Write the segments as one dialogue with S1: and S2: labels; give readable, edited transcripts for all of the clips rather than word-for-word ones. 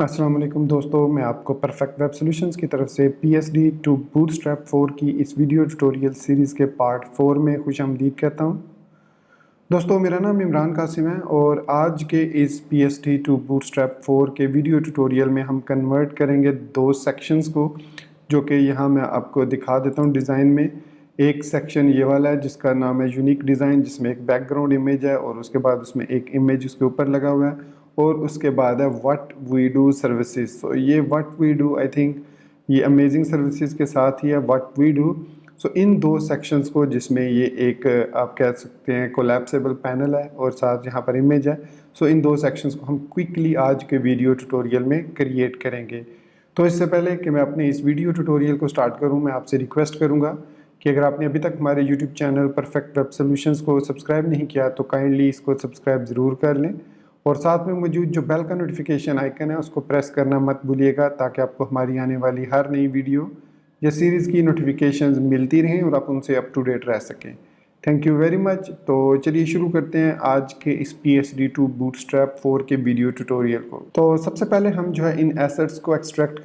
S1: अस्सलाम वालेकुम दोस्तों, मैं आपको परफेक्ट वेब सॉल्यूशंस की तरफ से PSD टू बूटस्ट्रैप 4 की इस वीडियो ट्यूटोरियल सीरीज़ के पार्ट 4 में खुशामदीद कहता हूं। दोस्तों, मेरा नाम इमरान कासिम है और आज के इस PSD टू बूटस्ट्रैप 4 के वीडियो ट्यूटोरियल में हम कन्वर्ट करेंगे दो सेक्शंस को, जो कि यहाँ मैं आपको दिखा देता हूँ डिज़ाइन में। एक सेक्शन ये वाला है जिसका नाम है यूनिक डिज़ाइन, जिसमें एक बैकग्राउंड इमेज है और उसके बाद उसमें एक इमेज उसके ऊपर लगा हुआ है और उसके बाद है व्हाट वी डू सर्विसेज। तो ये what we do, I think ये अमेजिंग सर्विसेज के साथ ही है व्हाट वी डू। सो इन दो सेक्शंस को, जिसमें ये एक आप कह सकते हैं कोलैप्सेबल पैनल है और साथ यहाँ पर इमेज है, सो इन दो सेक्शंस को हम क्विकली आज के वीडियो ट्यूटोरियल में क्रिएट करेंगे। तो इससे पहले कि मैं अपने इस वीडियो ट्यूटोरियल को स्टार्ट करूँ, मैं आपसे रिक्वेस्ट करूँगा कि अगर आपने अभी तक हमारे YouTube channel perfect web solutions को सब्सक्राइब नहीं किया तो काइंडली इसको सब्सक्राइब ज़रूर कर लें और साथ में मौजूद जो बेल का नोटिफिकेशन आइकन है उसको प्रेस करना मत भूलिएगा, ताकि आपको हमारी आने वाली हर नई वीडियो या सीरीज़ की नोटिफिकेशंस मिलती रहें और आप उनसे अप टू डेट रह सकें। Thank you very much. तो चलिए शुरू करते हैं आज के इस PSD टू बूटस्ट्रैप 4 के वीडियो ट्यूटोरियल को। तो सबसे पहले हम जो है इन एसेट्स को एक्सट्रैक्ट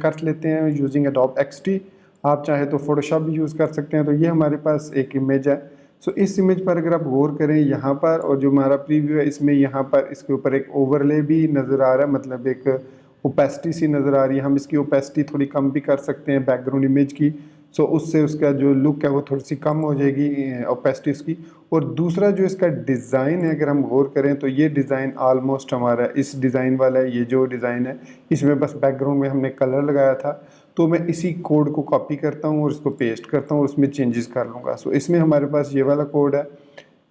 S1: कर लेते हैं यूजिंग एडोब XD। आप चाहे तो फोटोशॉप भी यूज़ कर सकते हैं। तो ये हमारे पास एक इमेज है। सो इस इमेज पर अगर आप गौर करें यहाँ पर, और जो हमारा प्रीव्यू है इसमें यहाँ पर इसके ऊपर एक ओवरले भी नज़र आ रहा है, मतलब एक ओपेसिटी सी नज़र आ रही है। हम इसकी ओपेसिटी थोड़ी कम भी कर सकते हैं बैकग्राउंड इमेज की, सो उससे उसका जो लुक है वो थोड़ी सी कम हो जाएगी ओपेसिटी उसकी। और दूसरा जो इसका डिज़ाइन है, अगर हम गौर करें तो ये डिज़ाइन ऑलमोस्ट हमारा इस डिज़ाइन वाला है। ये जो डिज़ाइन है इसमें बस बैकग्राउंड में हमने कलर लगाया था, तो मैं इसी कोड को कॉपी करता हूँ और इसको पेस्ट करता हूँ और उसमें चेंजेस कर लूँगा। सो इसमें हमारे पास ये वाला कोड है।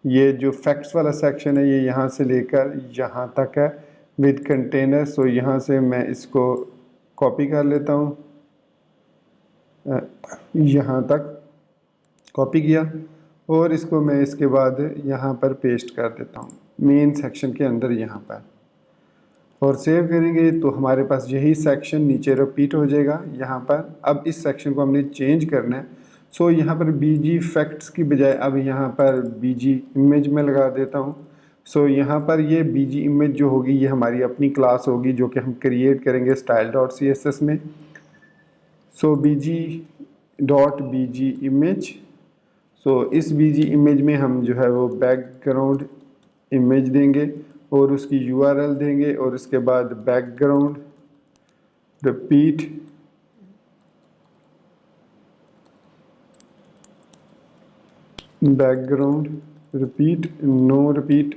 S1: ये जो फैक्ट्स वाला सेक्शन है ये यहाँ से लेकर यहाँ तक है विद कंटेनर। सो यहाँ से मैं इसको कॉपी कर लेता हूँ, यहाँ तक कॉपी किया और इसको मैं इसके बाद यहाँ पर पेस्ट कर देता हूँ मेन सेक्शन के अंदर यहाँ पर, और सेव करेंगे तो हमारे पास यही सेक्शन नीचे रिपीट हो जाएगा यहाँ पर। अब इस सेक्शन को हमने चेंज करना है। सो यहाँ पर BG फैक्ट्स की बजाय अब यहाँ पर BG इमेज में लगा देता हूँ। सो यहाँ पर ये BG इमेज जो होगी ये हमारी अपनी क्लास होगी, जो कि हम क्रिएट करेंगे style.css में। सो BG इमेज। सो इस BG इमेज में हम जो है वो बैकग्राउंड इमेज देंगे और उसकी URL देंगे और उसके बाद background repeat no repeat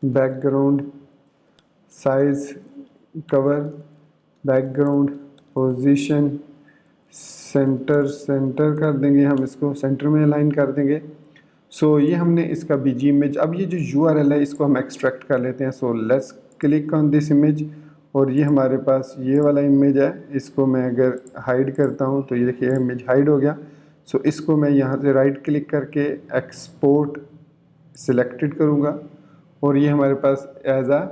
S1: background size cover background position center कर देंगे, हम इसको सेंटर में अलाइन कर देंगे। सो ये हमने इसका BG इमेज। अब ये जो URL है इसको हम एक्सट्रैक्ट कर लेते हैं। So let's click on this image, और ये हमारे पास ये वाला इमेज है। इसको मैं अगर हाइड करता हूँ तो ये देखिए इमेज हाइड हो गया। सो इसको मैं यहाँ से राइट क्लिक करके एक्सपोर्ट सिलेक्टेड करूँगा और ये हमारे पास एज आ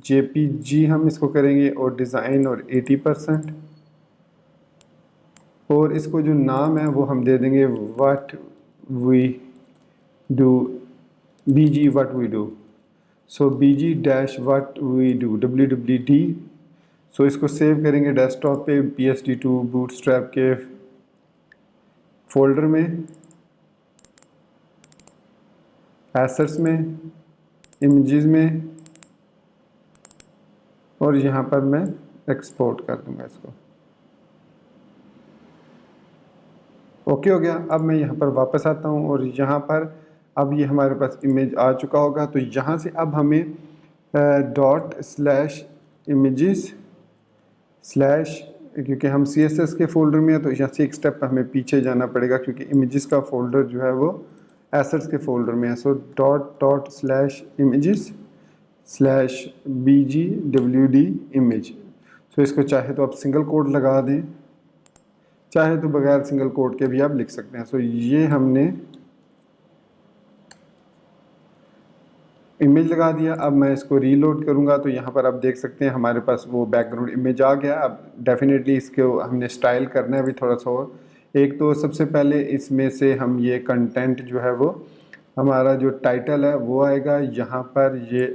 S1: JPG हम इसको करेंगे और डिज़ाइन और 80%, और इसको जो नाम है वो हम दे देंगे what we do, BG what we do. So BG dash what we do WWD। So इसको सेव करेंगे डेस्कटॉप पे PSD टू बूटस्ट्रैप के फोल्डर में, एसेट्स में, इमेजेस में, और यहाँ पर मैं एक्सपोर्ट कर दूंगा इसको। ओके हो गया। अब मैं यहाँ पर वापस आता हूँ और यहाँ पर अब ये हमारे पास इमेज आ चुका होगा। तो यहाँ से अब हमें ./images/ क्योंकि हम CSS के फोल्डर में है तो यहाँ से एक स्टेप हमें पीछे जाना पड़ेगा, क्योंकि इमेजेस का फोल्डर जो है वो एसेट्स के फोल्डर में है। सो ./images/BGWD इमेज। सो इसको चाहे तो आप सिंगल कोड लगा दें, चाहे तो बगैर सिंगल कोड के भी आप लिख सकते हैं। सो ये हमने इमेज लगा दिया। अब मैं इसको रीलोड करूंगा तो यहाँ पर आप देख सकते हैं हमारे पास वो बैकग्राउंड इमेज आ गया। अब डेफिनेटली इसको हमने स्टाइल करना है अभी थोड़ा सा और। एक तो सबसे पहले इसमें से हम ये कंटेंट जो है वो हमारा जो टाइटल है वो आएगा। यहाँ पर ये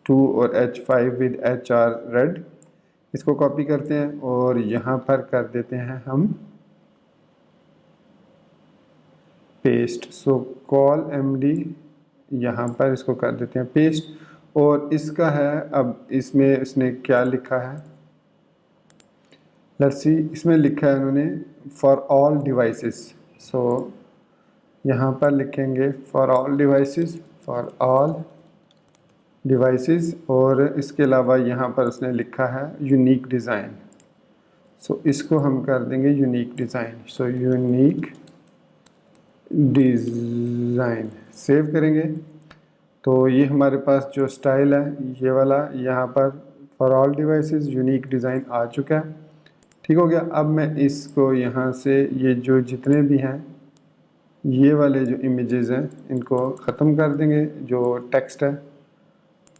S1: 2 और H5 विद HR रेड, इसको कॉपी करते हैं और यहाँ पर कर देते हैं हम पेस्ट। सो कॉल MD, यहाँ पर इसको कर देते हैं पेस्ट। और इसका है, अब इसमें इसने क्या लिखा है, लेट्स सी, इसमें लिखा है उन्होंने फॉर ऑल डिवाइसेस। सो यहाँ पर लिखेंगे for all devices, for all devices, और इसके अलावा यहाँ पर उसने लिखा है यूनिक डिज़ाइन। सो इसको हम कर देंगे unique design. So unique design save करेंगे तो ये हमारे पास जो स्टाइल है ये वाला यहाँ पर for all devices unique design आ चुका है। ठीक हो गया। अब मैं इसको यहाँ से ये जो जितने भी हैं ये वाले जो इमेजेस हैं इनको ख़त्म कर देंगे जो टेक्स्ट है,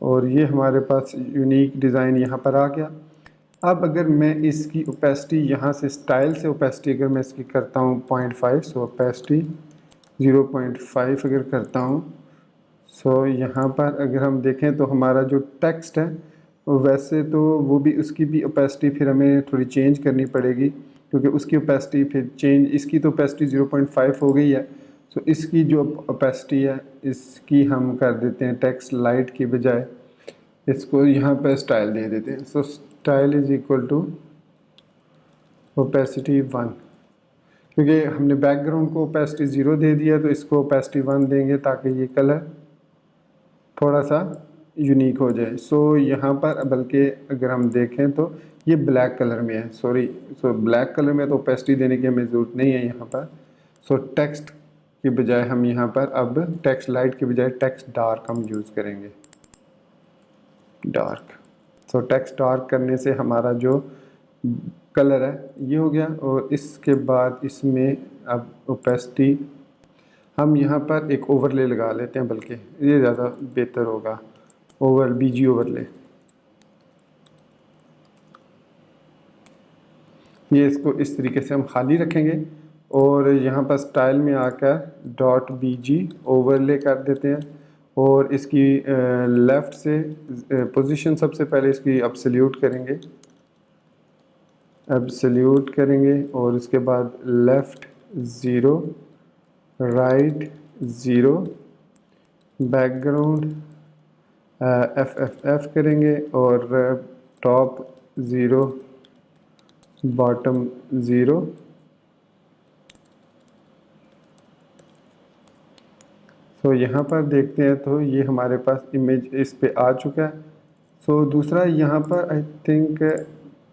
S1: और ये हमारे पास यूनिक डिज़ाइन यहाँ पर आ गया। अब अगर मैं इसकी ओपेसिटी यहाँ से स्टाइल से ओपेसिटी अगर मैं इसकी करता हूँ 0.5, सो ओपेसिटी 0.5 अगर करता हूँ, सो यहाँ पर अगर हम देखें तो हमारा जो टेक्स्ट है वैसे तो वो भी उसकी भी ओपेसिटी फिर हमें थोड़ी चेंज करनी पड़ेगी, क्योंकि उसकी ओपेसिटी फिर चेंज, इसकी तो ओपेसिटी 0.5 हो गई है। सो इसकी जो ओपेसिटी है इसकी हम कर देते हैं टेक्स्ट लाइट की बजाय इसको यहाँ पर स्टाइल दे देते हैं। So style is equal to opacity 1, क्योंकि हमने बैकग्राउंड को ओपेसिटी 0 दे दिया तो इसको ओपेसिटी 1 देंगे ताकि ये कलर थोड़ा सा यूनिक हो जाए। सो यहाँ पर बल्कि अगर हम देखें तो ये ब्लैक कलर में है, सो ब्लैक कलर में तो ओपेसिटी देने की हमें ज़रूरत नहीं है यहाँ पर। सो टेक्स्ट की बजाय हम यहाँ पर अब टेक्स्ट लाइट की बजाय टेक्स्ट डार्क हम यूज़ करेंगे, डार्क। सो टेक्स्ट डार्क करने से हमारा जो कलर है ये हो गया। और इसके बाद इसमें अब ओपेसिटी हम यहाँ पर एक ओवरले लगा लेते हैं, बल्कि ये ज़्यादा बेहतर होगा, BG ओवरले। ये इसको इस तरीके से हम खाली रखेंगे और यहाँ पर स्टाइल में आकर .bg ओवरले कर देते हैं और इसकी लेफ़्ट से पोजीशन सबसे पहले इसकी एब्सोल्यूट करेंगे और उसके बाद लेफ़्ट 0, राइट 0, बैकग्राउंड FFF करेंगे और टॉप 0, बॉटम 0। तो यहाँ पर देखते हैं तो ये हमारे पास इमेज इस पे आ चुका है। सो दूसरा यहाँ पर आई थिंक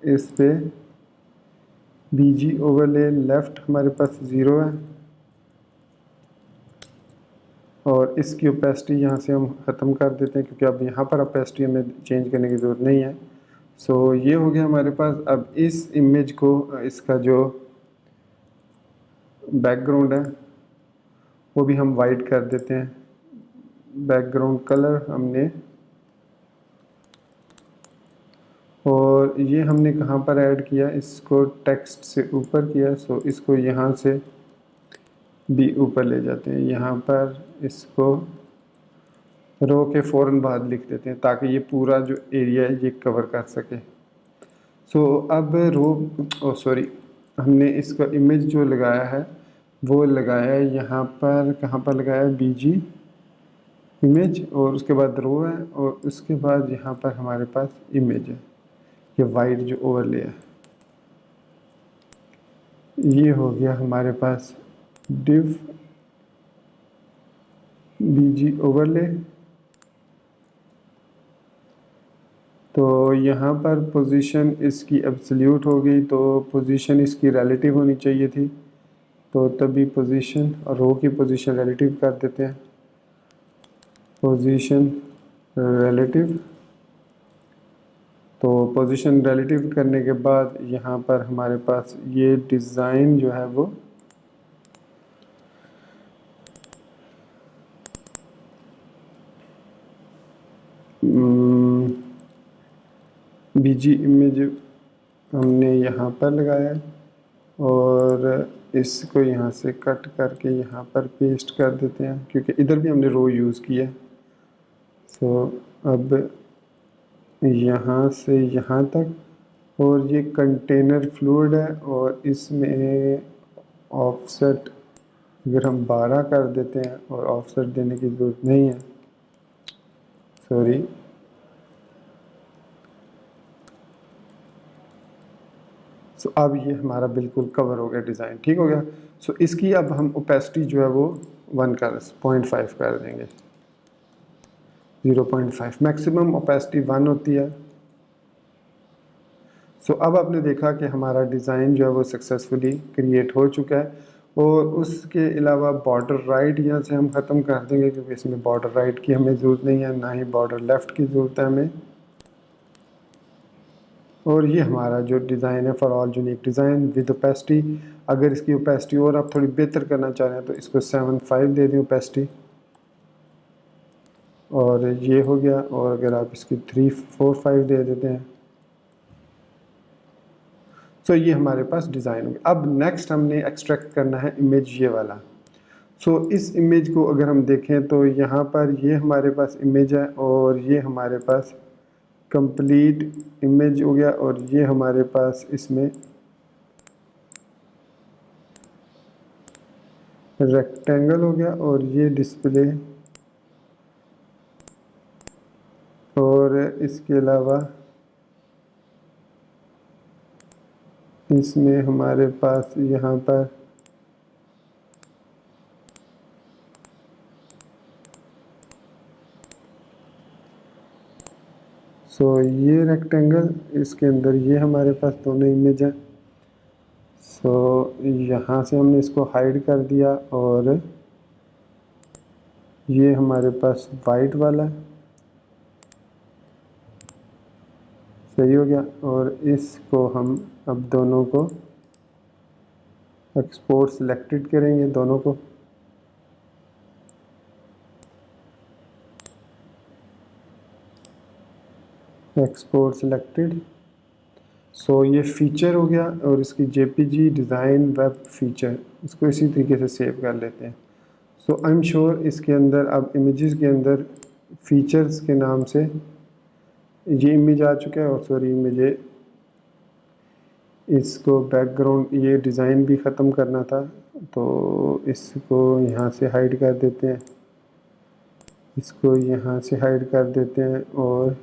S1: इस पे BG ओवरले लेफ़्ट हमारे पास 0 है और इसकी ओपेसिटी यहाँ से हम ख़त्म कर देते हैं, क्योंकि अब यहाँ पर ओपेसिटी हमें चेंज करने की ज़रूरत नहीं है। सो ये हो गया हमारे पास। अब इस इमेज को, इसका जो बैकग्राउंड है वो भी हम वाइट कर देते हैं। बैकग्राउंड कलर हमने, और ये हमने कहाँ पर ऐड किया, इसको टेक्स्ट से ऊपर किया। सो इसको यहाँ से भी ऊपर ले जाते हैं, यहाँ पर इसको रो के फ़ौरन बाद लिख देते हैं ताकि ये पूरा जो एरिया है ये कवर कर सके। सो अब हमने इसका इमेज जो लगाया है वो लगाया है यहाँ पर, कहाँ पर लगाया है, BG इमेज, और उसके बाद रो है और उसके बाद यहाँ पर हमारे पास इमेज है, ये वाइट जो ओवरले है। ये हो गया हमारे पास div BG ओवरले। तो यहाँ पर पोजीशन इसकी एब्सोल्यूट हो गई, तो पोजीशन इसकी रिलेटिव होनी चाहिए थी, तो तभी पोजीशन और रो की पोजीशन रिलेटिव कर देते हैं, पोजीशन रिलेटिव। तो पोजीशन रिलेटिव करने के बाद यहाँ पर हमारे पास ये डिज़ाइन जो है वो BG इमेज हमने यहाँ पर लगाया है और इसको यहाँ से कट करके यहाँ पर पेस्ट कर देते हैं, क्योंकि इधर भी हमने रो यूज़ किया है। सो अब यहाँ से यहाँ तक, और ये कंटेनर फ्लूइड है और इसमें ऑफसेट अगर हम 12 कर देते हैं, और ऑफसेट देने की ज़रूरत नहीं है, सॉरी, सो अब ये हमारा बिल्कुल कवर हो गया डिज़ाइन, ठीक हो गया। सो इसकी अब हम ओपेसिटी जो है वो 0.5 कर देंगे, 0.5। मैक्सिमम ओपेसिटी 1 होती है। सो अब आपने देखा कि हमारा डिज़ाइन जो है वो सक्सेसफुली क्रिएट हो चुका है, और उसके अलावा बॉर्डर राइट यहाँ से हम ख़त्म कर देंगे, क्योंकि इसमें बॉर्डर राइट की हमें ज़रूरत नहीं है, ना ही बॉर्डर लेफ़्ट की ज़रूरत है हमें। और ये हमारा जो डिज़ाइन है for all unique design with opacity. अगर इसकी ओपेसिटी और आप थोड़ी बेहतर करना चाह रहे हैं तो इसको 7.5 दे दें ओपेसिटी, और ये हो गया। और अगर आप इसकी 3.45 दे देते हैं, सो ये हमारे पास डिज़ाइन हो गया। अब नेक्स्ट हमने एक्सट्रैक्ट करना है इमेज ये वाला। सो इस इमेज को अगर हम देखें तो यहाँ पर ये हमारे पास इमेज है, और ये हमारे पास कंप्लीट इमेज हो गया, और ये हमारे पास इसमें रेक्टेंगल हो गया, और ये डिस्प्ले, और इसके अलावा इसमें हमारे पास यहाँ पर सो ये रेक्टेंगल, इसके अंदर ये हमारे पास दोनों इमेज है। सो यहाँ से हमने इसको हाइड कर दिया, और ये हमारे पास वाइट वाला है, सही हो गया। और इसको हम अब दोनों को एक्सपोर्ट सिलेक्टेड करेंगे, दोनों को। Export selected. सो ये फीचर हो गया, और इसकी जेपीजी डिज़ाइन वेब फीचर, इसको इसी तरीके से सेव कर लेते हैं। सो आई एम श्योर इसके अंदर अब इमेजेस के अंदर फीचर्स के नाम से ये इमेज आ चुका है। और सॉरी, मुझे इसको बैकग्राउंड ये डिज़ाइन भी ख़त्म करना था, तो इसको यहाँ से हाइड कर देते हैं, इसको यहाँ से हाइड कर देते हैं, और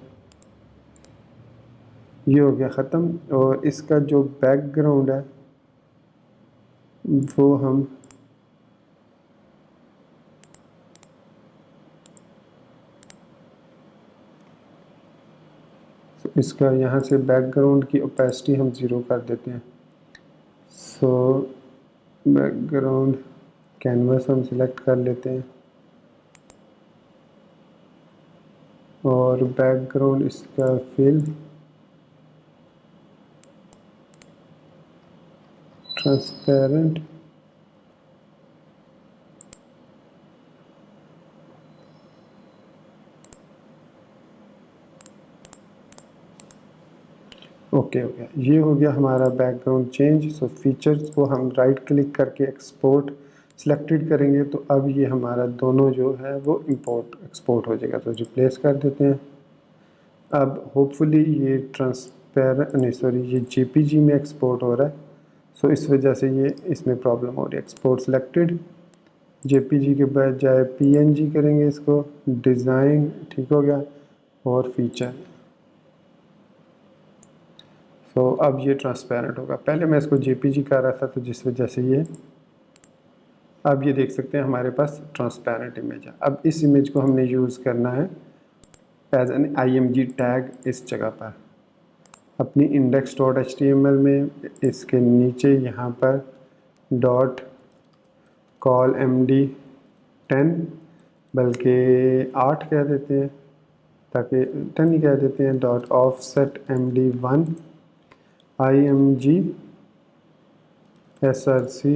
S1: ये हो गया ख़त्म। और इसका जो बैकग्राउंड है वो हम इसका यहाँ से बैकग्राउंड की ओपेसिटी हम 0 कर देते हैं। सो बैकग्राउंड कैनवस हम सिलेक्ट कर लेते हैं, और बैकग्राउंड इसका फिल ट्रांसपेरेंट, ओके हो गया। ये हो गया हमारा बैकग्राउंड चेंज। सो फीचर्स को हम राइट क्लिक करके एक्सपोर्ट सिलेक्टेड करेंगे, तो अब ये हमारा दोनों जो है वो इंपोर्ट एक्सपोर्ट हो जाएगा। तो रिप्लेस कर देते हैं। अब होपफुली ये ट्रांसपेरेंट नहीं, सॉरी, ये जेपीजी में एक्सपोर्ट हो रहा है, सो इस वजह से ये इसमें प्रॉब्लम हो रही है। एक्सपोर्ट सिलेक्टेड, जेपीजी के बजाय पीएनजी करेंगे इसको, डिज़ाइन, ठीक हो गया, और फीचर। तो अब ये ट्रांसपेरेंट होगा। पहले मैं इसको जेपीजी कर रहा था, तो जिस वजह से ये, अब ये देख सकते हैं हमारे पास ट्रांसपेरेंट इमेज है। अब इस इमेज को हमने यूज़ करना है एज एन आईएमजी टैग इस जगह पर अपनी index.html में। इसके नीचे यहाँ पर डॉट कॉल md10, बल्कि 8 कह देते हैं, ताकि 10 ही कह देते हैं, dot offset md1 img src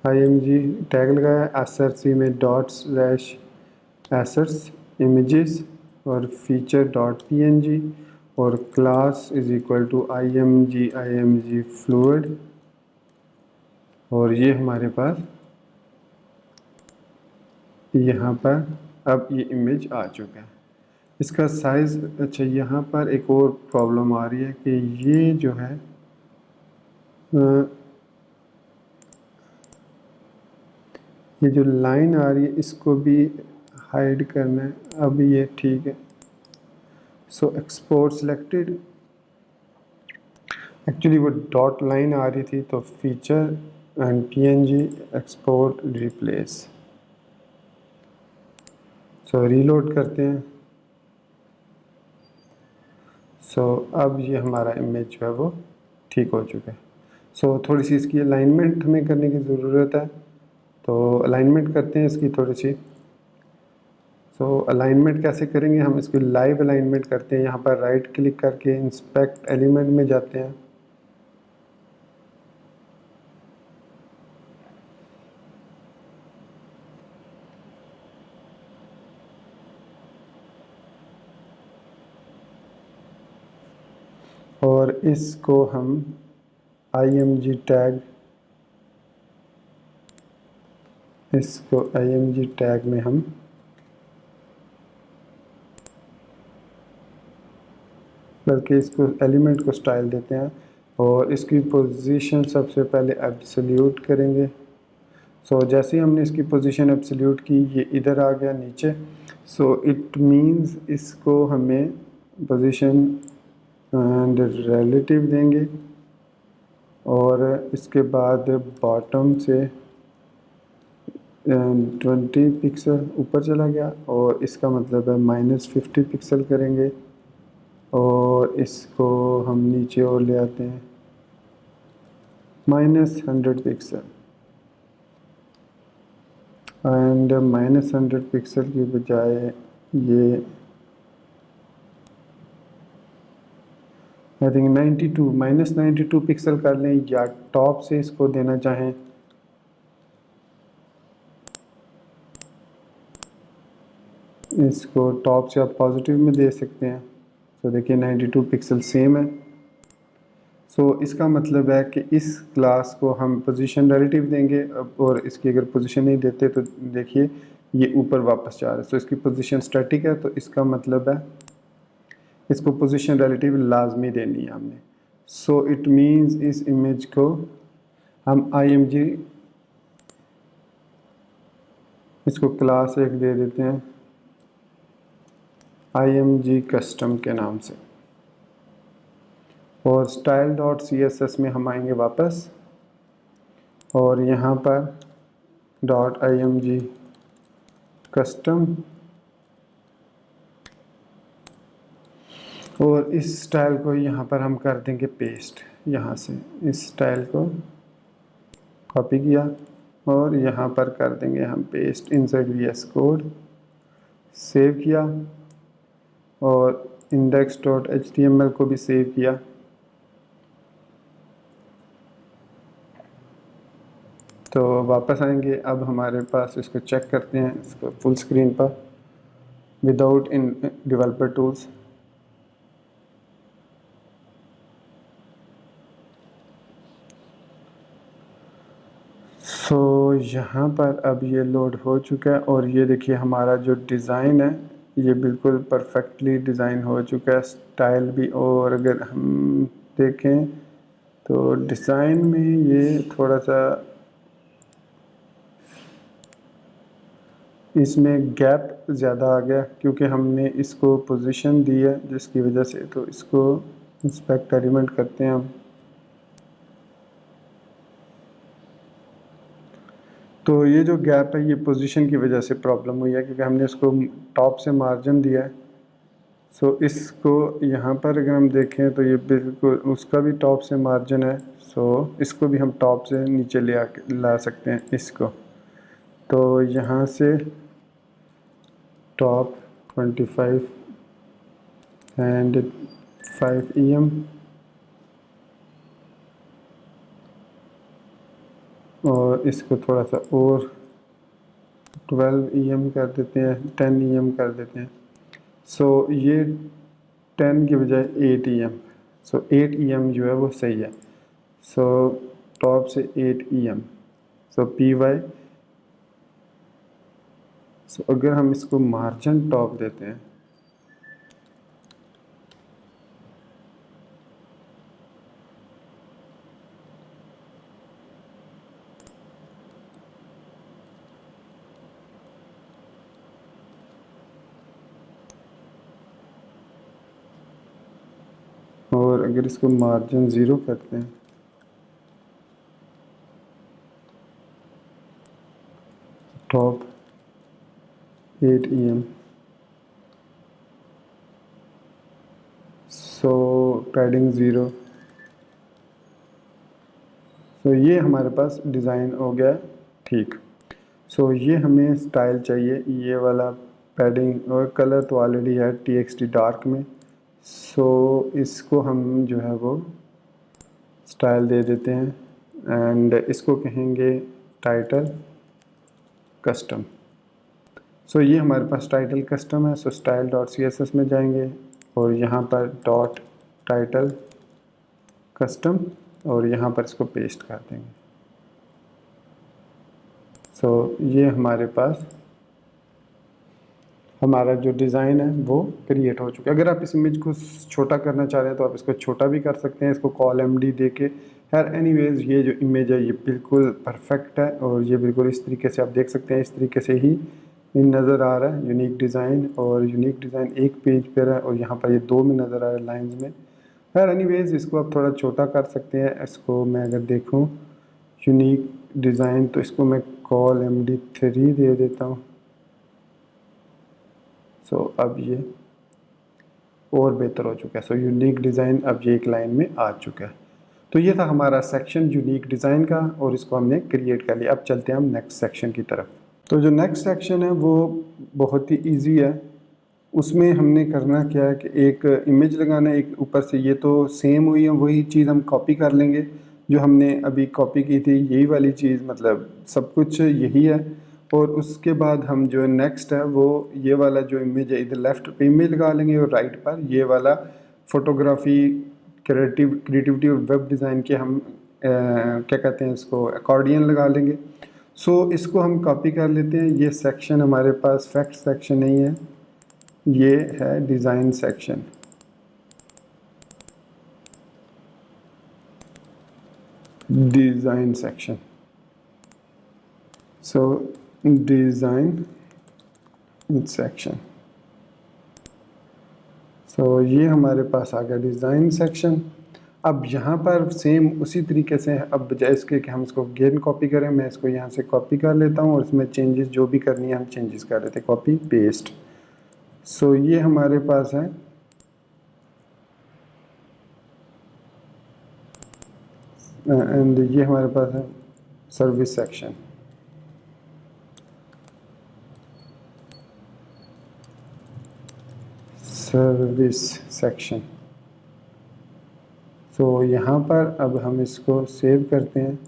S1: img tag लगाया, src में डॉट स्लैश एसर्स इमेजेस और फीचर डॉट png, और class is equal to img fluid, और ये हमारे पास यहाँ पर अब ये इमेज आ चुका है। इसका साइज़, अच्छा यहाँ पर एक और प्रॉब्लम आ रही है कि ये जो है ये जो लाइन आ रही है इसको भी हाइड करना है। अब ये ठीक है। सो एक्सपोर्ट सिलेक्टेड, एक्चुअली वो डॉट लाइन आ रही थी, तो feature and PNG export replace. So reload करते हैं। सो अब ये हमारा इमेज जो है वो ठीक हो चुका है। सो थोड़ी सी इसकी अलाइनमेंट हमें करने की ज़रूरत है, तो अलाइनमेंट करते हैं इसकी थोड़ी सी। सो अलाइनमेंट कैसे करेंगे, हम इसकी लाइव अलाइनमेंट करते हैं। यहाँ पर राइट क्लिक करके इंस्पेक्ट एलिमेंट में जाते हैं। और इसको हम img टैग, इसको img टैग में हम बल्कि इसको एलिमेंट को स्टाइल देते हैं और इसकी पोजीशन सबसे पहले एब्सोल्यूट करेंगे। सो जैसे ही हमने इसकी पोजीशन एब्सोल्यूट की, ये इधर आ गया नीचे। सो इट मींस इसको हमें पोजीशन एंड रिलेटिव देंगे और इसके बाद बॉटम से 20 पिक्सल ऊपर चला गया और इसका मतलब है -50 पिक्सल करेंगे और इसको हम नीचे और ले आते हैं -100 पिक्सल। एंड -100 पिक्सल की बजाय ये आई थिंक 92 -92 पिक्सल कर लें, या टॉप से इसको देना चाहें इसको टॉप से आप पॉजिटिव में दे सकते हैं। तो देखिए 92 पिक्सल सेम है। सो इसका मतलब है कि इस क्लास को हम पोजीशन रिलेटिव देंगे और इसकी अगर पोजीशन नहीं देते तो देखिए ये ऊपर वापस जा रहा है। सो इसकी पोजीशन स्टैटिक है, तो इसका मतलब है इसको पोजीशन रिलेटिव लाजमी देनी है हमने। सो इट मींस इस इमेज को हम img, इसको क्लास एक दे देते हैं img कस्टम के नाम से, और style.css में हम आएंगे वापस और यहाँ पर .img कस्टम, और इस स्टाइल को यहाँ पर हम कर देंगे पेस्ट। यहाँ से इस स्टाइल को कॉपी किया और यहाँ पर कर देंगे हम paste inside VS code, save किया और index.html को भी सेव किया। तो वापस आएंगे, अब हमारे पास इसको चेक करते हैं इसको फुल स्क्रीन पर विदाउट इन डेवलपर टूल्स। सो यहाँ पर अब ये लोड हो चुका है और ये देखिए हमारा जो डिज़ाइन है ये बिल्कुल परफेक्टली डिज़ाइन हो चुका है, स्टाइल भी। और अगर हम देखें तो डिज़ाइन में ये थोड़ा सा इसमें गैप ज़्यादा आ गया क्योंकि हमने इसको पोजीशन दी है जिसकी वजह से। तो इसको इंस्पेक्ट एलिमेंट करते हैं हम। तो ये जो गैप है ये पोजीशन की वजह से प्रॉब्लम हुई है क्योंकि हमने इसको टॉप से मार्जिन दिया है। सो इसको यहाँ पर अगर हम देखें तो ये बिल्कुल उसका भी टॉप से मार्जिन है। सो इसको भी हम टॉप से नीचे ला सकते हैं इसको। तो यहाँ से टॉप 25 एंड 5 EM और इसको थोड़ा सा और 12 EM कर देते हैं, 10 EM कर देते हैं। सो ये 10 की बजाय 8 EM। सो 8 EM जो है वो सही है। सो टॉप से 8 EM। सो PY। सो अगर हम इसको मार्जिन टॉप देते हैं और अगर इसको मार्जिन 0 करते हैं, टॉप 8 EM, सो पैडिंग 0। सो ये हमारे पास डिज़ाइन हो गया ठीक। सो ये हमें स्टाइल चाहिए, ये वाला पैडिंग, और कलर तो ऑलरेडी है TXT डार्क में। सो इसको हम जो है वो स्टाइल दे देते हैं एंड इसको कहेंगे टाइटल कस्टम। सो ये हमारे पास टाइटल कस्टम है। सो स्टाइल डॉट CSS में जाएंगे और यहाँ पर डॉट टाइटल कस्टम और यहाँ पर इसको पेस्ट कर देंगे। सो ये हमारे पास हमारा जो डिज़ाइन है वो क्रिएट हो चुका है। अगर आप इस इमेज को छोटा करना चाह रहे हैं तो आप इसको छोटा भी कर सकते हैं, इसको कॉल MD दे के। खैर एनीवेज ये जो इमेज है ये बिल्कुल परफेक्ट है और ये बिल्कुल इस तरीके से आप देख सकते हैं, इस तरीके से ही नज़र आ रहा है यूनिक डिज़ाइन। और यूनिक डिज़ाइन एक पेज पर है और यहाँ पर ये 2 में नज़र आ रहा है लाइन्स में। खैर एनीवेज इसको आप थोड़ा छोटा कर सकते हैं। इसको मैं अगर देखूँ यूनिक डिज़ाइन तो इसको मैं कॉल MD 3 दे देता हूँ। सो अब ये और बेहतर हो चुका है। सो यूनिक डिज़ाइन अब ये एक लाइन में आ चुका है। तो ये था हमारा सेक्शन यूनिक डिज़ाइन का और इसको हमने क्रिएट कर लिया। अब चलते हैं हम नेक्स्ट सेक्शन की तरफ। तो जो नेक्स्ट सेक्शन है वो बहुत ही इजी है। उसमें हमने करना क्या है कि एक इमेज लगाना है एक ऊपर से। ये तो सेम हुई है, वही चीज़ हम कॉपी कर लेंगे जो हमने अभी कॉपी की थी, यही वाली चीज़, मतलब सब कुछ यही है। और उसके बाद हम जो नेक्स्ट है वो ये वाला जो इमेज है इधर लेफ़्ट पे इमेज लगा लेंगे और राइट पर ये वाला फोटोग्राफी क्रिएटिविटी और वेब डिज़ाइन के हम क्या कहते हैं इसको अकॉर्डियन लगा लेंगे। सो इसको हम कॉपी कर लेते हैं। ये सेक्शन हमारे पास फैक्ट सेक्शन नहीं है, ये है design section. Design section, so design section. So ये हमारे पास आ गया डिज़ाइन सेक्शन। अब यहाँ पर सेम उसी तरीके से अब बजाय इसके कि हम इसको अगेन कॉपी करें, मैं इसको यहाँ से कॉपी कर लेता हूँ और इसमें चेंजेस जो भी करनी है हम चेंजेस कर लेते हैं, कॉपी पेस्ट। सो ये हमारे पास है एंड ये हमारे पास है service section. Service section. So यहाँ पर अब हम इसको सेव करते हैं।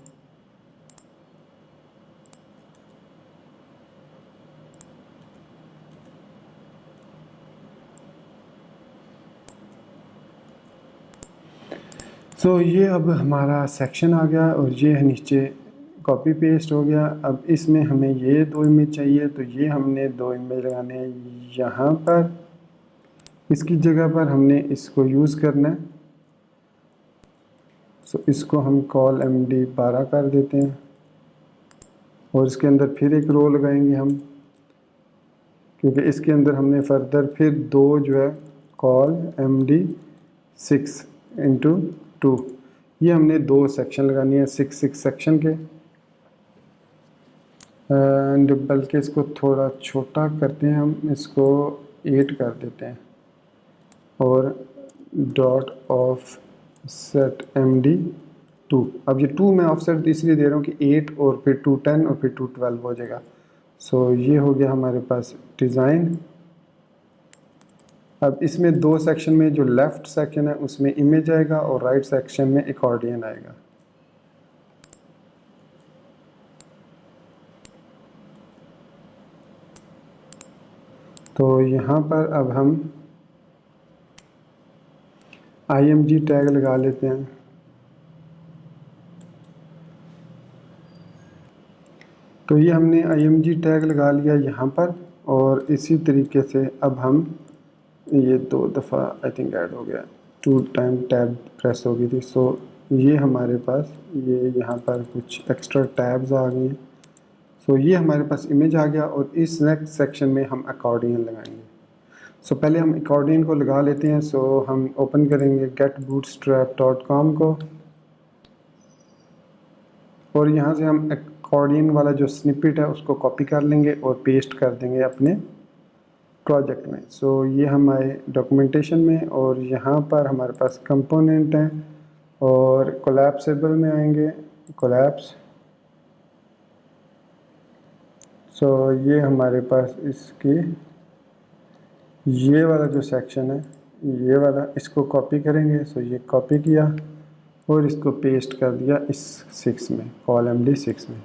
S1: सो ये अब हमारा सेक्शन आ गया और ये नीचे कॉपी पेस्ट हो गया। अब इसमें हमें ये 2 इमेज चाहिए तो ये हमने 2 इमेज लगाने हैं यहाँ पर। इसकी जगह पर हमने इसको यूज़ करना है। सो इसको हम कॉल MD 12 कर देते हैं और इसके अंदर फिर एक रो लगाएंगे हम, क्योंकि इसके अंदर हमने फर्दर फिर 2 जो है कॉल MD 6 × 2, ये हमने 2 सेक्शन लगानी है 6 सेक्शन के। एंड बल्कि इसको थोड़ा छोटा करते हैं, हम इसको 8 कर देते हैं और डॉट ऑफ सेट MD 2। अब ये 2 मैं ऑफसेट इसलिए दे रहा हूँ कि 8 और फिर 2 10 और फिर 2 12 हो जाएगा। सो ये हो गया हमारे पास डिज़ाइन। अब इसमें 2 सेक्शन में जो लेफ़्ट सेक्शन है उसमें इमेज आएगा और राइट सेक्शन में अकॉर्डियन आएगा। तो यहाँ पर अब हम IMG टैग लगा लेते हैं। तो ये हमने IMG टैग लगा लिया यहाँ पर और इसी तरीके से अब हम ये 2 दफ़ा आई थिंक ऐड हो गया, 2 टाइम टैब प्रेस हो गई थी। सो ये हमारे पास ये यहाँ पर कुछ एक्स्ट्रा टैब्स आ गई हैं। सो ये हमारे पास इमेज आ गया और इस नेक्स्ट सेक्शन में हम अकॉर्डियन लगाएंगे। सो पहले हम अकॉर्डियन को लगा लेते हैं। सो हम ओपन करेंगे getbootstrap.com को और यहाँ से हम अकॉर्डियन वाला जो स्निपेट है उसको कॉपी कर लेंगे और पेस्ट कर देंगे अपने प्रोजेक्ट में। सो ये हमारे डॉक्यूमेंटेशन में और यहाँ पर हमारे पास कंपोनेंट हैं और कोलैप्सेबल में आएंगे कोलैप्स। सो ये हमारे पास इसकी ये वाला जो सेक्शन है ये वाला इसको कॉपी करेंगे। सो ये कॉपी किया और इसको पेस्ट कर दिया इस 6 में कॉलम D6 में।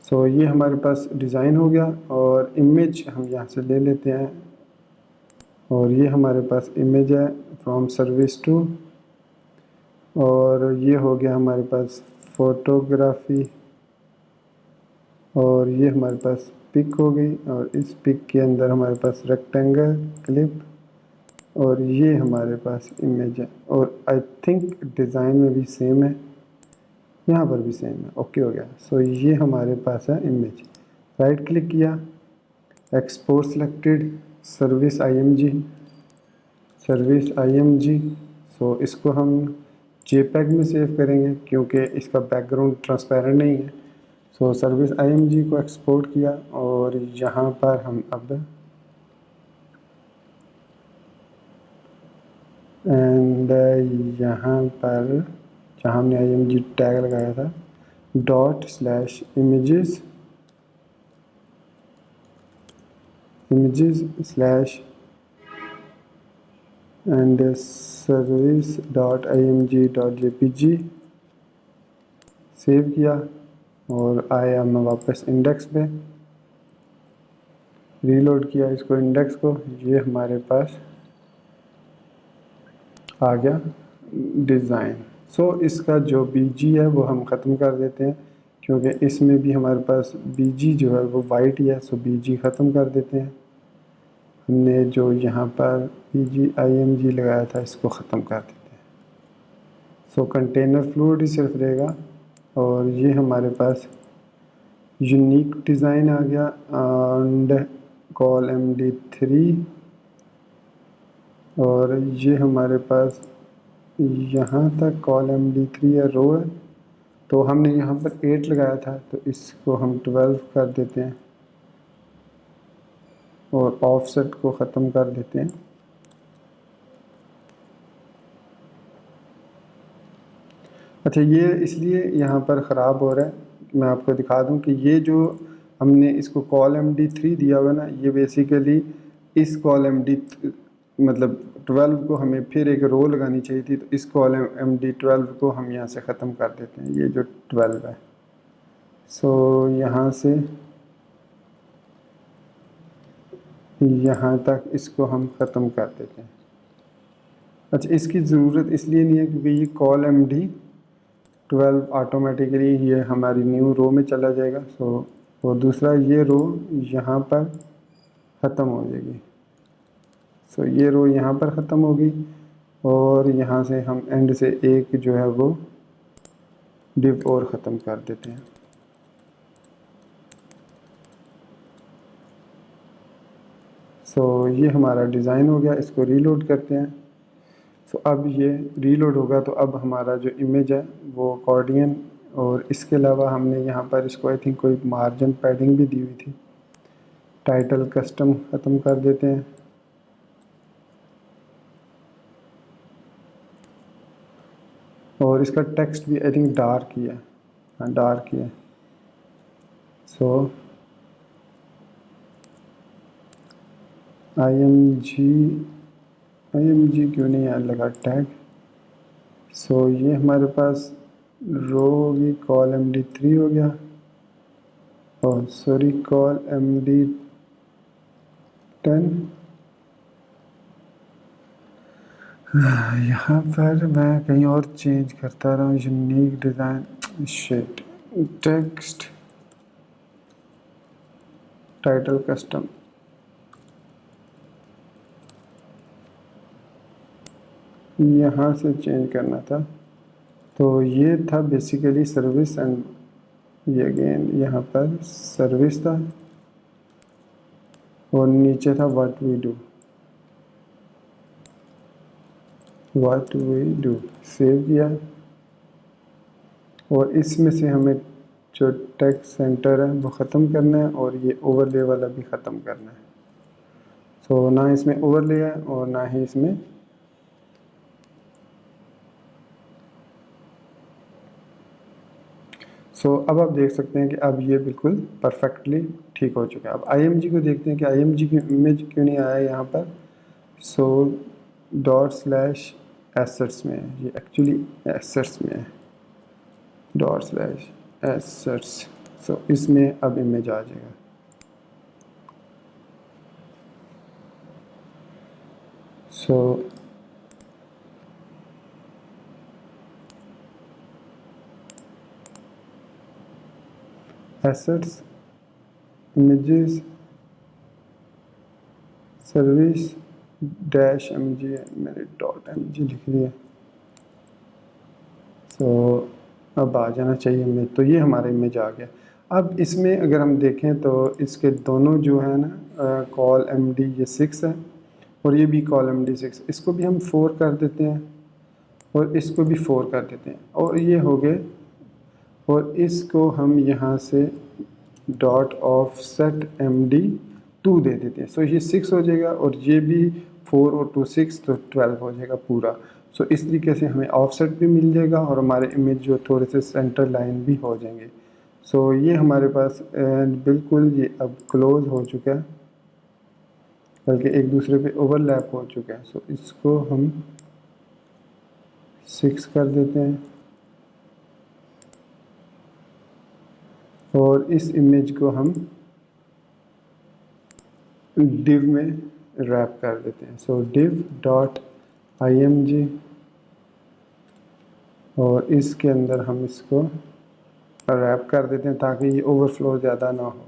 S1: सो ये हमारे पास डिज़ाइन हो गया और इमेज हम यहाँ से ले लेते हैं और ये हमारे पास इमेज है फ्रॉम सर्विस टू और ये हो गया हमारे पास फोटोग्राफी और ये हमारे पास पिक हो गई और इस पिक के अंदर हमारे पास रेक्टेंगल क्लिप और ये हमारे पास इमेज है और आई थिंक डिज़ाइन में भी सेम है, यहाँ पर भी सेम है। ओके हो गया। सो ये हमारे पास है इमेज। राइट क्लिक किया, एक्सपोर्ट सिलेक्टेड, सर्विस IMG। सो इसको हम JPEG में सेव करेंगे क्योंकि इसका बैकग्राउंड ट्रांसपेरेंट नहीं है। सो सर्विस IMG को एक्सपोर्ट किया और यहाँ पर हम अब एंड यहाँ पर जहाँ हमने IMG टैग लगाया था ./images एंड service.img.jpg सेव किया और आया मैं वापस इंडेक्स पे, रीलोड किया इसको इंडेक्स को, ये हमारे पास आ गया डिज़ाइन। सो इसका जो BG है वो हम ख़त्म कर देते हैं क्योंकि इसमें भी हमारे पास BG जो है वो वाइट ही है। सो BG ख़त्म कर देते हैं। हमने जो यहाँ पर BG IMG लगाया था इसको ख़त्म कर देते हैं। सो कंटेनर फ्लूइड ही सिर्फ रहेगा और ये हमारे पास यूनिक डिज़ाइन आ गया एंड कॉल MD3 और ये हमारे पास यहाँ तक कॉल MD3 या रो है। तो हमने यहाँ पर 8 लगाया था तो इसको हम 12 कर देते हैं और ऑफसेट को ख़त्म कर देते हैं। अच्छा, ये इसलिए यहाँ पर ख़राब हो रहा है, मैं आपको दिखा दूँ कि ये जो हमने इसको कॉल MD3 दिया हुआ ना, ये बेसिकली इस कॉल MD मतलब 12 को हमें फिर एक रो लगानी चाहिए थी। तो इस कॉल MD12 को हम यहाँ से ख़त्म कर देते हैं, ये जो 12 है। सो यहाँ से यहाँ तक इसको हम ख़त्म कर देते हैं। अच्छा, इसकी ज़रूरत इसलिए नहीं है क्योंकि ये कॉल MD12 ऑटोमेटिकली ये हमारी न्यू रो में चला जाएगा। सो और दूसरा ये रो यहाँ पर ख़त्म हो जाएगी। सो ये रो यहाँ पर ख़त्म होगी और यहाँ से हम एंड से एक जो है वो डिव और ख़त्म कर देते हैं। सो ये हमारा डिज़ाइन हो गया। इसको रीलोड करते हैं। सो अब ये रीलोड होगा तो अब हमारा जो इमेज है वो अकॉर्डियन और इसके अलावा हमने यहाँ पर इसको आई थिंक कोई मार्जिन पैडिंग भी दी हुई थी। टाइटल कस्टम ख़त्म कर देते हैं। और इसका टेक्स्ट भी आई थिंक डार्क ही है, हाँ डार्क ही है। सो IMG क्यों नहीं यार लगा टैग। सो ये हमारे पास रो होगी, कॉल MD3 हो गया और सॉरी कॉल MD10। यहाँ पर मैं कहीं और चेंज करता रहा हूँ। Unique design sheet text title custom, यहाँ से चेंज करना था। तो ये था बेसिकली सर्विस एंड ये अगेन यहाँ पर सर्विस था और नीचे था what we do. What we do, save किया। और इसमें से हमें जो टेक्स्ट सेंटर है वो ख़त्म करना है और ये ओवरले वाला भी ख़त्म करना है। सो ना इसमें ओवरले है और ना ही इसमें अब आप देख सकते हैं कि अब ये बिल्कुल परफेक्टली ठीक हो चुका है। अब IMG को देखते हैं कि IMG की इमेज क्यों नहीं आया यहाँ पर। ./assets में है, ये एक्चुअली assets में है, ./assets। इसमें अब इमेज आ जाएगा। assets, images, सर्विस -mg, मैंने .mg लिख दिया। अब आ जाना चाहिए इमेज। तो ये हमारा इमेज आ गया। अब इसमें अगर हम देखें तो इसके दोनों जो है ना कॉल MD ये 6 है और ये भी कॉल MD 6, इसको भी हम 4 कर देते हैं और इसको भी 4 कर देते हैं और ये हो गए। और इसको हम यहाँ से .offset MD2 दे देते हैं। ये 6 हो जाएगा और ये भी 4 और 2 6, तो 12 हो जाएगा पूरा। इस तरीके से हमें ऑफसेट भी मिल जाएगा और हमारे इमेज जो थोड़े से सेंटर लाइन भी हो जाएंगे। ये हमारे पास बिल्कुल ये अब क्लोज हो चुका है, बल्कि एक दूसरे पे ओवरलैप हो चुका है। इसको हम 6 कर देते हैं और इस इमेज को हम div में रैप कर देते हैं। div.img और इसके अंदर हम इसको रैप कर देते हैं ताकि ये ओवरफ्लो ज़्यादा ना हो।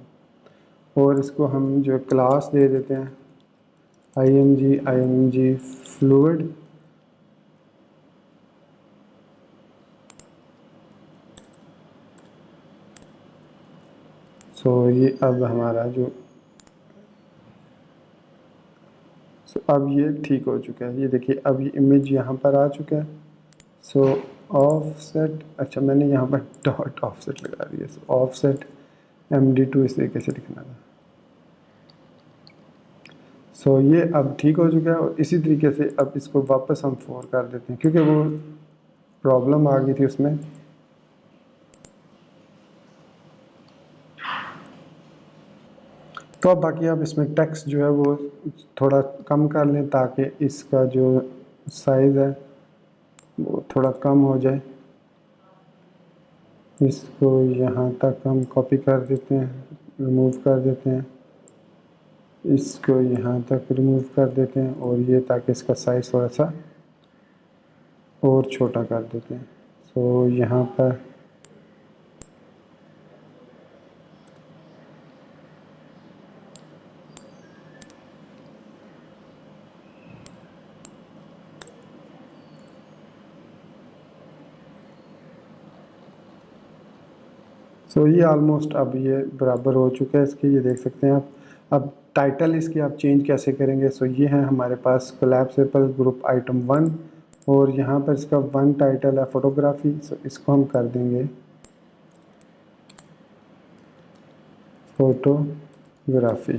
S1: और इसको हम जो क्लास दे देते हैं img fluid। ये अब हमारा जो अब ये ठीक हो चुका है। ये देखिए अब ये इमेज यहाँ पर आ चुका है। ऑफसेट, अच्छा मैंने यहाँ पर डॉट ऑफसेट लगा दिया। ऑफसेट MD2 इस तरीके से लिखना था। ये अब ठीक हो चुका है और इसी तरीके से अब इसको वापस हम 4 कर देते हैं क्योंकि वो प्रॉब्लम आ गई थी उसमें। तो अब बाकी आप इसमें टेक्स्ट जो है वो थोड़ा कम कर लें ताकि इसका जो साइज़ है वो थोड़ा कम हो जाए। इसको यहाँ तक हम कॉपी कर देते हैं, रिमूव कर देते हैं। इसको यहाँ तक रिमूव कर देते हैं और ये ताकि इसका साइज़ थोड़ा सा और छोटा कर देते हैं। यहाँ पर ये ऑलमोस्ट अब ये बराबर हो चुका है इसके, ये देख सकते हैं आप। अब टाइटल इसके आप चेंज कैसे करेंगे। ये है हमारे पास कोलैप्सिबल ग्रुप आइटम 1 और यहाँ पर इसका 1 टाइटल है फोटोग्राफी। इसको हम कर देंगे फोटोग्राफी।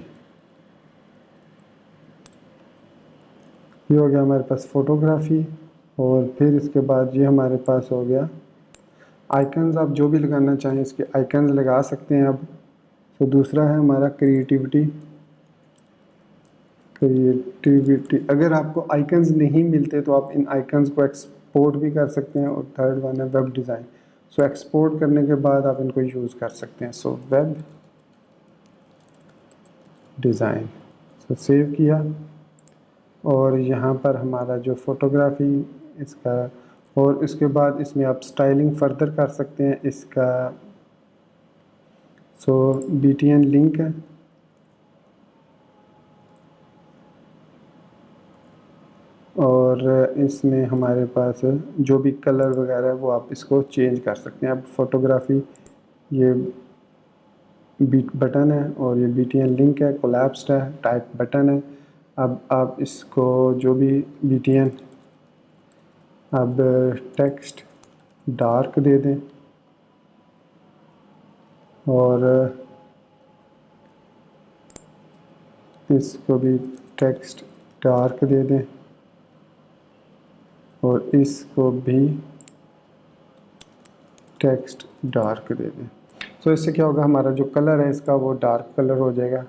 S1: ये हो गया हमारे पास फोटोग्राफी। और फिर इसके बाद ये हमारे पास हो गया आइकन्स। आप जो भी लगाना चाहें इसके आइकन्स लगा सकते हैं अब। दूसरा है हमारा क्रिएटिविटी। अगर आपको आइकन्स नहीं मिलते तो आप इन आइकन्स को एक्सपोर्ट भी कर सकते हैं। और थर्ड वन है वेब डिज़ाइन। एक्सपोर्ट करने के बाद आप इनको यूज़ कर सकते हैं। वेब डिज़ाइन सेव किया और यहाँ पर हमारा जो फोटोग्राफी इसका, और उसके बाद इसमें आप स्टाइलिंग फर्दर कर सकते हैं इसका। BTN लिंक है और इसमें हमारे पास जो भी कलर वगैरह है वो आप इसको चेंज कर सकते हैं। अब फोटोग्राफी ये बटन है और ये BTN लिंक है, कोलैप्स्ड है, टाइप बटन है। अब आप इसको जो भी BTN अब टेक्स्ट डार्क दे दें और इसको भी टेक्स्ट डार्क दे दें और इसको भी टेक्स्ट डार्क दे दें। तो इससे क्या होगा, हमारा जो कलर है इसका वो डार्क कलर हो जाएगा।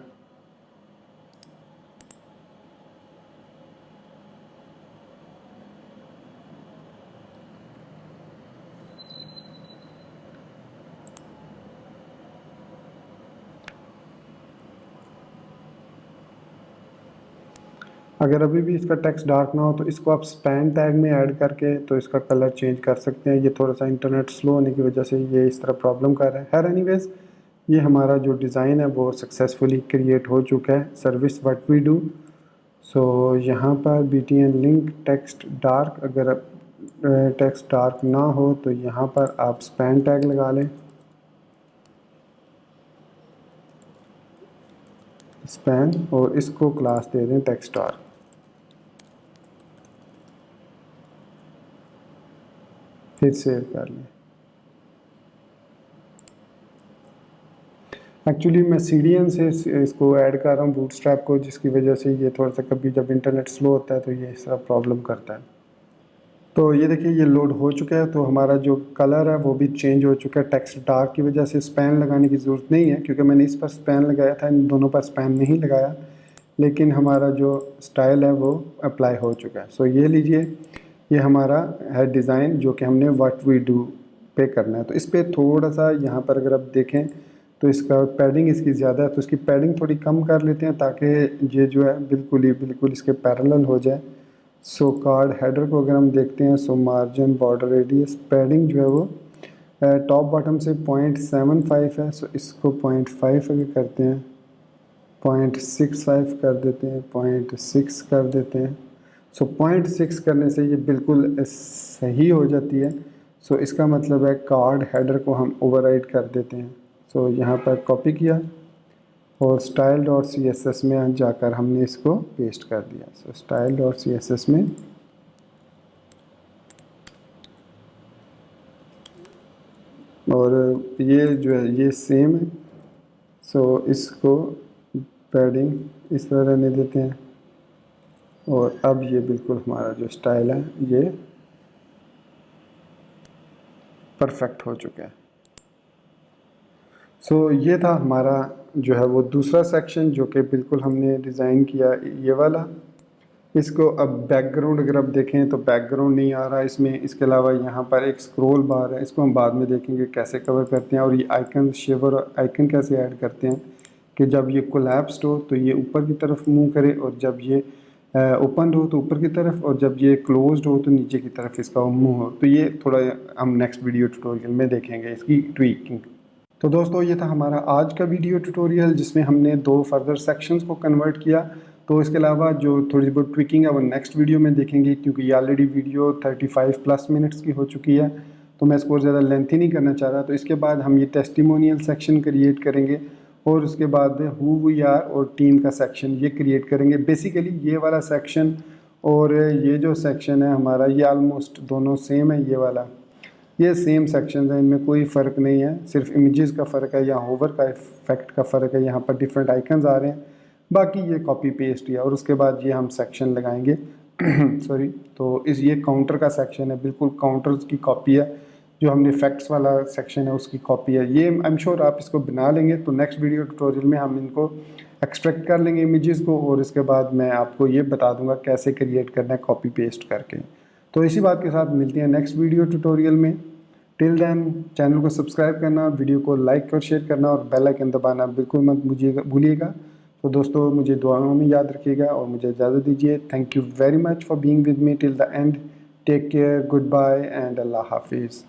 S1: अगर अभी भी इसका टेक्स्ट डार्क ना हो तो इसको आप स्पैन टैग में ऐड करके तो इसका कलर चेंज कर सकते हैं। ये थोड़ा सा इंटरनेट स्लो होने की वजह से ये इस तरह प्रॉब्लम कर रहा है। खैर एनीवेज, ये हमारा जो डिज़ाइन है वो सक्सेसफुली क्रिएट हो चुका है। Service what we do. So यहाँ पर BTN लिंक टेक्स्ट डार्क, अगर टेक्स्ट डार्क ना हो तो यहाँ पर आप स्पैन टैग लगा लें, स्पैन, और इसको क्लास दे दें टेक्स्ट डार्क। फिर सेव कर लें। एक्चुअली मैं CDN से इसको ऐड कर रहा हूँ बूटस्ट्रैप को, जिसकी वजह से ये थोड़ा सा कभी जब इंटरनेट स्लो होता है तो ये इस तरह प्रॉब्लम करता है। तो ये देखिए ये लोड हो चुका है। तो हमारा जो कलर है वो भी चेंज हो चुका है टेक्स्ट डार्क की वजह से। स्पैन लगाने की ज़रूरत नहीं है क्योंकि मैंने इस पर स्पैन लगाया था, इन दोनों पर स्पैन नहीं लगाया, लेकिन हमारा जो स्टाइल है वो अप्लाई हो चुका है। सो ये लीजिए, ये हमारा है डिज़ाइन जो कि हमने व्हाट वी डू पे करना है। तो इस पर थोड़ा सा यहाँ पर अगर आप देखें तो इसका पैडिंग इसकी ज़्यादा है, तो इसकी पैडिंग थोड़ी कम कर लेते हैं ताकि ये जो है बिल्कुल इसके पैरेलल हो जाए। सो कार्ड हेडर को अगर हम देखते हैं, सो मार्जिन, बॉर्डर रेडियस, पैडिंग जो है वो टॉप बॉटम से 0.75 है। सो इसको 0.5 अगर करते हैं, 0.65 कर देते हैं, 0.6 कर देते हैं। सो 0.6 करने से ये बिल्कुल सही हो जाती है। सो इसका मतलब है कार्ड हेडर को हम ओवरराइड कर देते हैं। सो यहाँ पर कॉपी किया और style.css में जाकर हमने इसको पेस्ट कर दिया। सो style.css में और ये जो है ये सेम है। सो इसको पैडिंग इस तरह रहने देते हैं और अब ये बिल्कुल हमारा जो स्टाइल है ये परफेक्ट हो चुका है। सो ये था हमारा जो है वो दूसरा सेक्शन जो कि बिल्कुल हमने डिज़ाइन किया ये वाला। इसको अब बैकग्राउंड अगर आप देखें तो बैकग्राउंड नहीं आ रहा इसमें। इसके अलावा यहाँ पर एक स्क्रॉल बार है, इसको हम बाद में देखेंगे कैसे कवर करते हैं। और ये आइकन, शेवर आइकन कैसे ऐड करते हैं कि जब ये कोलैप्स्ड हो तो ये ऊपर की तरफ मूव करे, और जब ये ओपन हो तो ऊपर की तरफ, और जब ये क्लोज्ड हो तो नीचे की तरफ इसका मुँह हो। तो ये थोड़ा हम नेक्स्ट वीडियो ट्यूटोरियल में देखेंगे इसकी ट्वीकिंग। तो दोस्तों ये था हमारा आज का वीडियो ट्यूटोरियल जिसमें हमने 2 फर्दर सेक्शंस को कन्वर्ट किया। तो इसके अलावा जो थोड़ी बहुत ट्विकिंग है वो नेक्स्ट वीडियो में देखेंगे, क्योंकि ये ऑलरेडी वीडियो 35+ मिनट्स की हो चुकी है, तो मैं इसको ज़्यादा लेंथी नहीं करना चाह रहा। तो इसके बाद हम ये टेस्टिमोनियल सेक्शन क्रिएट करेंगे और उसके बाद हु वी आर और टीम का सेक्शन ये क्रिएट करेंगे। बेसिकली ये वाला सेक्शन और ये जो सेक्शन है हमारा ये ऑलमोस्ट दोनों सेम है। ये सेम सेक्शन है, इनमें कोई फ़र्क नहीं है, सिर्फ इमेजेस का फ़र्क है या होवर का इफेक्ट का फ़र्क है। यहाँ पर डिफरेंट आइकन्स आ रहे हैं, बाकी ये कॉपी पेस्ट ही है। और उसके बाद ये हम सेक्शन लगाएंगे सॉरी। तो ये काउंटर का सेक्शन है, बिल्कुल काउंटर्स की कॉपी है। जो हमने इफेक्ट्स वाला सेक्शन है उसकी कॉपी है। ये आई एम श्योर आप इसको बना लेंगे। तो नेक्स्ट वीडियो ट्यूटोरियल में हम इनको एक्सट्रैक्ट कर लेंगे इमेजेस को, और इसके बाद मैं आपको ये बता दूंगा कैसे क्रिएट करना है कॉपी पेस्ट करके। तो इसी बात के साथ मिलते हैं नेक्स्ट वीडियो ट्यूटोरियल में। टिल देन चैनल को सब्सक्राइब करना, वीडियो को लाइक और शेयर करना और बेल आइकन दबाना बिल्कुल मत भूलिएगा। तो दोस्तों मुझे दुआओं में याद रखिएगा और मुझे इजाज़त दीजिए। Thank you very much for being with me till the end. Take care, good bye and अल्लाह हाफिज़।